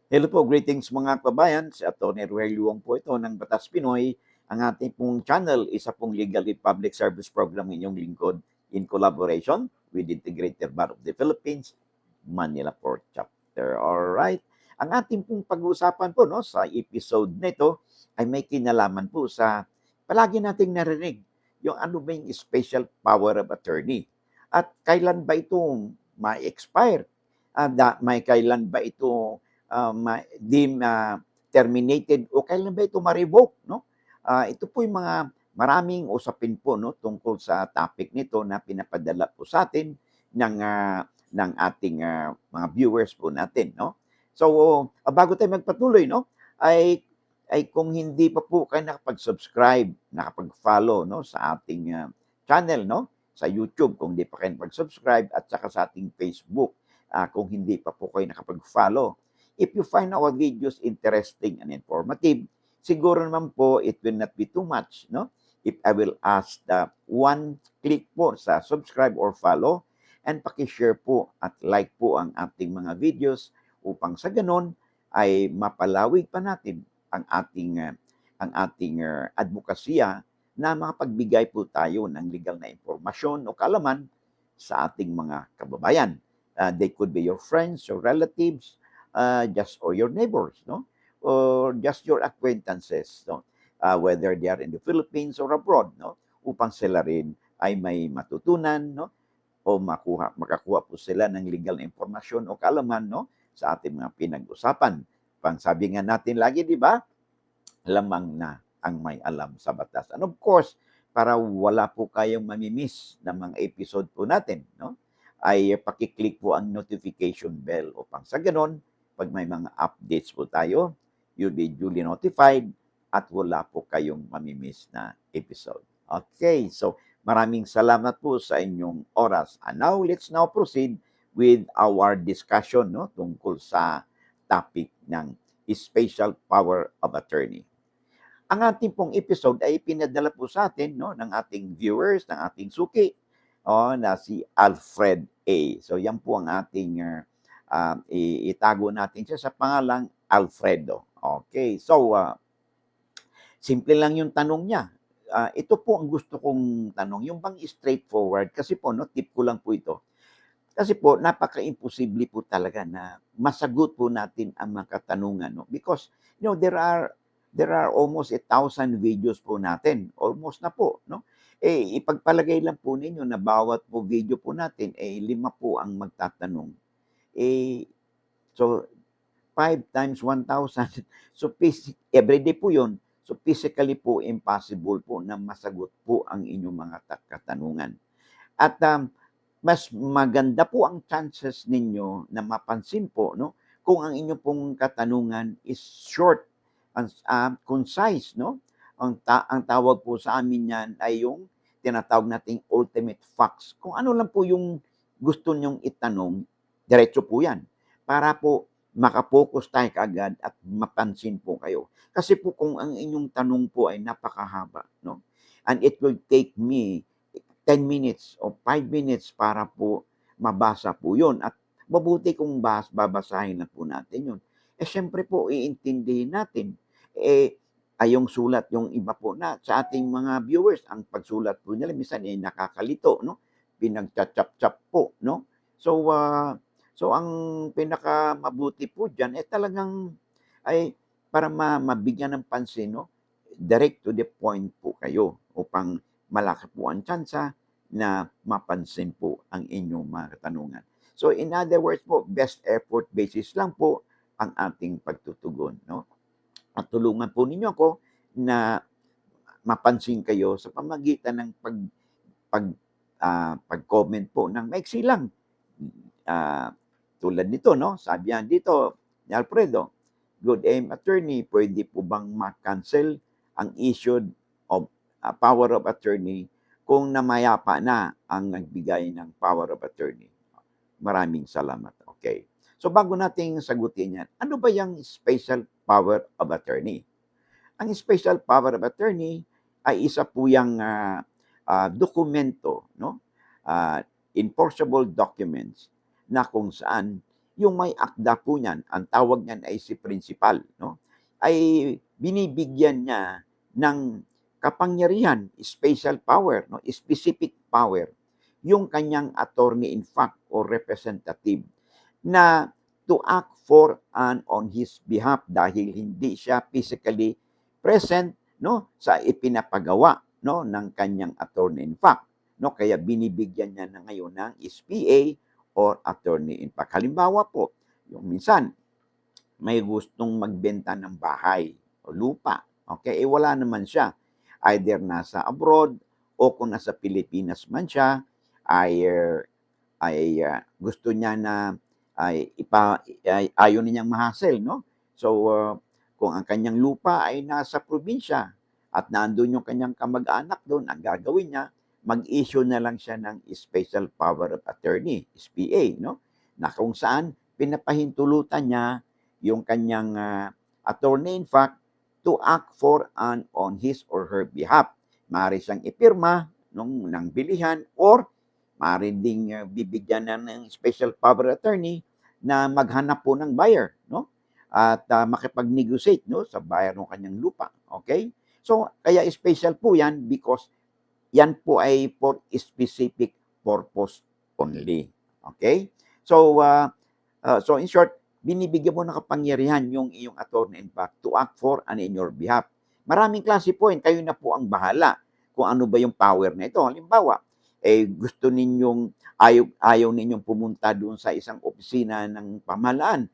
Hello po, greetings mga kabayan. Si Atty. Ruel Yuong po ito ng Batas Pinoy. Ang ating pong channel, isa pong legal aid public service program inyong lingkod in collaboration with Integrated Bar of the Philippines, Manila Port Chapter. Alright. Ang ating pong pag-uusapan po no, sa episode nito ay may kinalaman po sa palagi nating narinig yung ano ba yung special power of attorney at kailan ba ito ma-expire? May kailan ba ito deem terminated o kailan ba ito ma-revoke, no? Ito po yung mga maraming usapin po no tungkol sa topic nito na pinapadala po sa atin ng ating mga viewers po natin, no? So, bago tayo magpatuloy, no, ay kung hindi pa po kayo nakapag-subscribe, nakapag-follow no sa ating channel, no, sa YouTube kung hindi pa kayo nakapag-subscribe at saka sa ating Facebook kung hindi pa po kayo nakapag-follow. If you find our videos interesting and informative, siguro naman po it will not be too much, no? If I will ask the one click po sa subscribe or follow and paki-share po at like po ang ating mga videos upang sa ganon ay mapalawig pa natin ang ating advokasya na makapagbigay po tayo ng legal na impormasyon o kaalaman sa ating mga kababayan. They could be your friends, your relatives, just or your neighbors, no? Or just your acquaintances, no? Whether they are in the Philippines or abroad, no? Upang sila rin ay may matutunan, no? O makakuha po sila ng legal na impormasyon o kaalaman, no? Sa ating mga pinag-usapan. Pang sabi nga natin lagi, di ba? Lamang na ang may alam sa batas. And of course, para wala po kayong mamimiss ng mga episode po natin, no? Ay pakiclick po ang notification bell upang sa ganon, pag may mga updates po tayo, you'll be duly notified at wala po kayong mamimiss na episode. Okay, so maraming salamat po sa inyong oras. And now, let's now proceed with our discussion no, tungkol sa topic ng special power of attorney. Ang ating pong episode ay pinadala po sa atin no, ng ating viewers, ng ating suki, na si Alfred A. So yan po ang ating itago natin siya sa pangalang Alfredo. Okay, so simple lang yung tanong niya. Ito po ang gusto kong tanong, yung bang straightforward, kasi po, no, tip ko lang po ito. Kasi po, napaka-imposible po talaga na masagot po natin ang mga katanungan. No? Because, there are almost 1,000 videos po natin. Almost na po. No? Ipagpalagay lang po ninyo na bawat po video po natin, 5 po ang magtatanong. So, 5 times 1,000. So, everyday po yun. So, physically po impossible po na masagot po ang inyong mga katanungan. At mas maganda po ang chances ninyo na mapansin po no kung ang inyong pong katanungan is short and concise no ang tawag po sa amin yan ay yung tinatawag nating ultimate facts. Kung ano lang po yung gusto nyong itanong, diretso po yan para po makapokus tayo kaagad at mapansin po kayo. Kasi po kung ang inyong tanong po ay napakahaba no and it will take me 10 minutes o 5 minutes para po mabasa po yun. At mabuti kung babasahin na po natin yun. Siyempre po, iintindihin natin. Yung sulat, yung iba po na sa ating mga viewers, ang pagsulat po nila, minsan nakakalito, no? Pinagchachap-chap po, no? So ang pinakamabuti po dyan, talagang ay para mabigyan ng pansin, no? Direct to the point po kayo upang malaki po ang tsansa na mapansin po ang inyong mga katanungan. So in other words po, best effort basis lang po ang ating pagtutugon. No? At tulungan po ninyo ako na mapansin kayo sa pamagitan ng pag-comment po ng maiksi lang. Tulad nito, no? Sabi yan dito ni Alfredo, good aim attorney, pwede po bang ma-cancel ang issued of power of attorney kung namayapa na ang nagbigay ng power of attorney? Maraming salamat. Okay. So bago nating sagutin yan, ano ba yung special power of attorney? Ang special power of attorney ay isa po yung dokumento, no? Enforceable documents na kung saan yung may akda po niyan, ang tawag niyan ay si principal, no? Ay binibigyan niya ng kapangyarihan, special power, no? Specific power, yung kanyang attorney in fact or representative na to act for and on his behalf dahil hindi siya physically present, no, sa ipinapagawa, no, ng kanyang attorney in fact, no, kaya binibigyan niya na ngayon ng SPA or attorney in fact. Halimbawa po, yung minsan may gustong magbenta ng bahay o lupa, okay, eh wala naman siya, either nasa abroad o kung nasa Pilipinas man siya ay gusto niya na ayaw niyang ma-hassle, no? So, kung ang kanyang lupa ay nasa probinsya at nando'n yung kanyang kamag-anak do'n, ang gagawin niya, mag-issue na lang siya ng Special Power of Attorney, SPA, no? Na kung saan pinapahintulutan niya yung kanyang attorney in fact to act for and on his or her behalf. Maaari siyang ipirma ng bilihan or maaari ding bibigyan na ng special power attorney na maghanap po ng buyer, no? At makipag-negotiate, no, sa buyer ng kanyang lupa. Okay? So, kaya special po yan because yan po ay for specific purpose only. Okay? So, so in short, binibigyan mo ng kapangyarihan yung iyong attorney in fact to act for and in your behalf. Maraming klase po yan. Kayo na po ang bahala kung ano ba yung power na ito. Halimbawa, gusto ninyong, ayaw ninyong pumunta doon sa isang opisina ng pamahalaan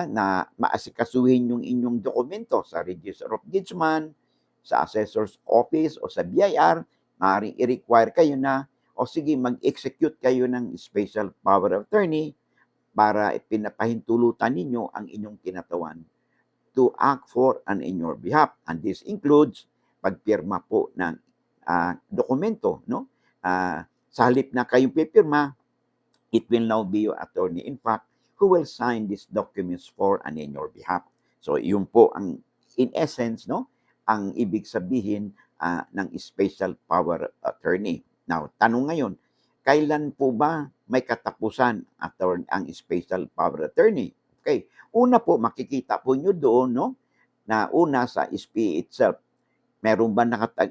na maasikasuhin yung inyong dokumento sa Register of Deedsman, sa Assessor's Office o sa BIR, maaaring i-require kayo na, o sige, mag-execute kayo ng Special Power of Attorney para pinapahintulutan ninyo ang inyong kinatawan to act for and in your behalf. And this includes pagpirma po ng dokumento, no? Sa halip na kayong pipirma, it will now be your attorney in fact who will sign these documents for and in your behalf. So, yun po ang, in essence, no, ang ibig sabihin ng special power attorney. Now, tanong ngayon, kailan po ba may katapusan ang special power attorney? Okay. Una po, makikita po nyo doon, no, na una sa SPA itself, meron ba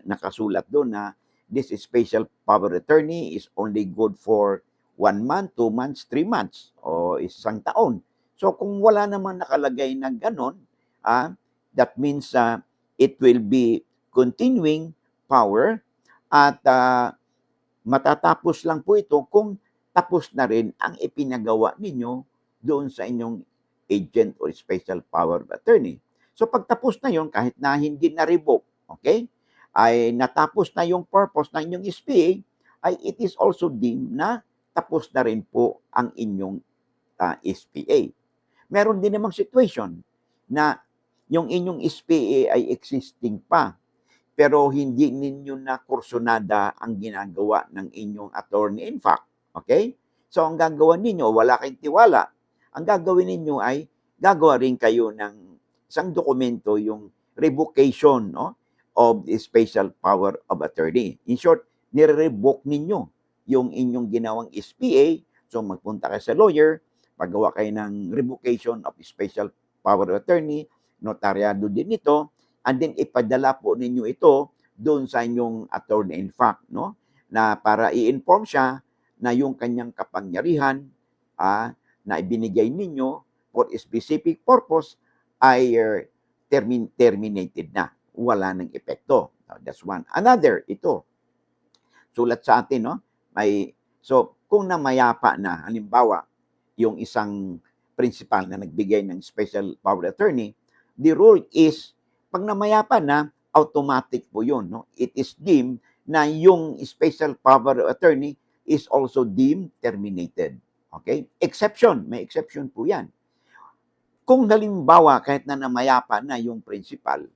nakasulat doon na this special power attorney is only good for 1 month, 2 months, 3 months, o isang taon. So kung wala naman nakalagay na ganon, that means it will be continuing power at matatapos lang po ito kung tapos na rin ang ipinagawa ninyo doon sa inyong agent or special power of attorney. So pagtapos na yon, kahit na hindi na-revoke, okay, ay natapos na yung purpose ng inyong SPA, ay it is also deemed na tapos na rin po ang inyong SPA. Meron din namang situation na yung inyong SPA ay existing pa, pero hindi ninyo na kursunada ang ginagawa ng inyong attorney in fact. Okay? So, ang gagawin ninyo, wala kayong tiwala. Ang gagawin ninyo ay gagawa rin kayo ng isang dokumento, yung revocation, no, of the special power of attorney. In short, nire-revoke ninyo yung inyong ginawang SPA. So, magpunta kayo sa lawyer, paggawa kayo ng revocation of special power of attorney, notaryado din ito, and then ipadala po ninyo ito doon sa inyong attorney in fact, no, na para i-inform siya na yung kanyang kapangyarihan na ibinigay ninyo for a specific purpose ay terminated na. Wala ng epekto. That's one. Another, ito, sulat sa atin, no? So, kung namayapa na, halimbawa, yung isang principal na nagbigay ng special power attorney, the rule is, pag namayapa na, automatic po yun, no? It is deemed na yung special power attorney is also deemed terminated. Okay? Exception, may exception po yan. Kung halimbawa, kahit na namayapa na yung principal,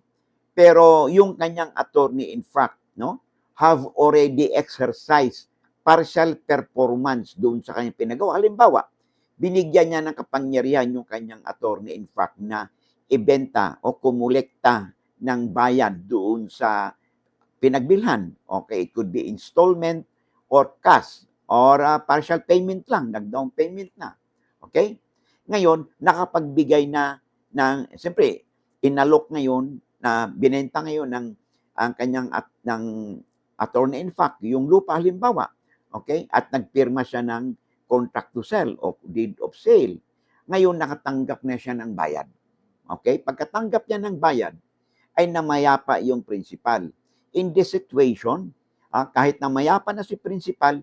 pero yung kanyang attorney in fact, no, have already exercised partial performance doon sa kanyang pinagawa. Halimbawa, binigyan niya ng kapangyarihan yung kanyang attorney in fact na ibenta o kumulekta ng bayad doon sa pinagbilhan. Okay, it could be installment or cash or partial payment lang, nag-down payment na. Okay? Ngayon, nakapagbigay na ng, siyempre, inalok ngayon na binenta ngayon ng ang kanyang ng attorney in fact, yung lupa halimbawa, okay? At nagpirma siya ng contract to sell o deed of sale. Ngayon, nakatanggap na siya ng bayad. Okay? Pagkatanggap niya ng bayad, ay namayapa yung principal. In this situation, kahit namayapa na si principal,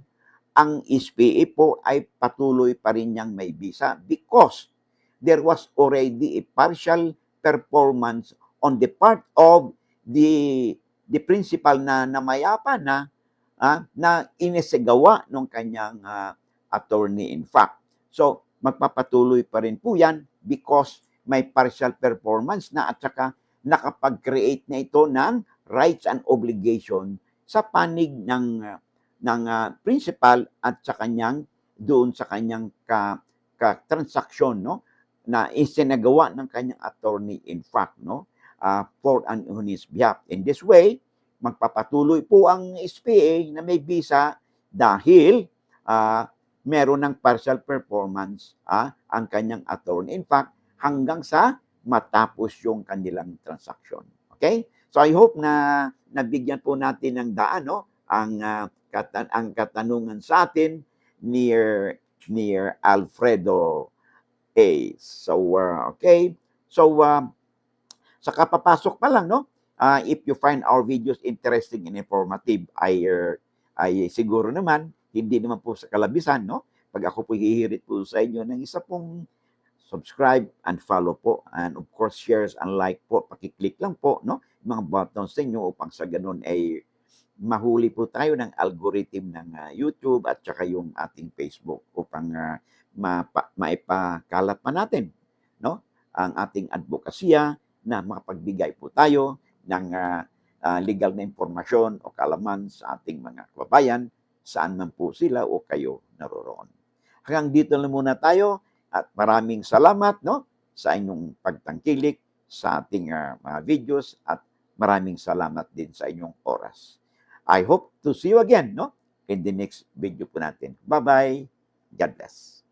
ang SPA po ay patuloy pa rin niyang may visa because there was already a partial performance on the part of the principal na namayapa na inisagawa ng kanyang attorney in fact. So, magpapatuloy pa rin po yan because may partial performance na at saka nakapag-create na ito ng rights and obligation sa panig ng principal at sa kanyang doon sa kanyang transaksyon no na isinagawa ng kanyang attorney in fact no for on his behalf. In this way, magpapatuloy po ang SPA na may visa dahil meron ng partial performance ang kanyang attorney in fact hanggang sa matapos yung kanilang transaksyon. Okay? So I hope na nabigyan po natin ng daan no ang katanungan sa atin near Alfredo A. So okay. So sa kapapasok pa lang no, if you find our videos interesting and informative ay siguro naman hindi naman po sa kalabisan no. Pag ako po hihirit po sa inyo ng isa pong subscribe and follow po and of course shares and like po, paki-click lang po no mga buttons sa inyo upang sa ganun ay mahuli po tayo ng algorithm ng YouTube at saka yung ating Facebook upang maipakalat pa natin no ang ating advokasya na makapagbigay po tayo ng legal na impormasyon o kaalaman sa ating mga kababayan saan man po sila o kayo naroroon. Hanggang dito lang muna tayo at maraming salamat no sa inyong pagtangkilik sa ating mga videos at maraming salamat din sa inyong oras. I hope to see you again no in the next video po natin. Bye-bye. God bless.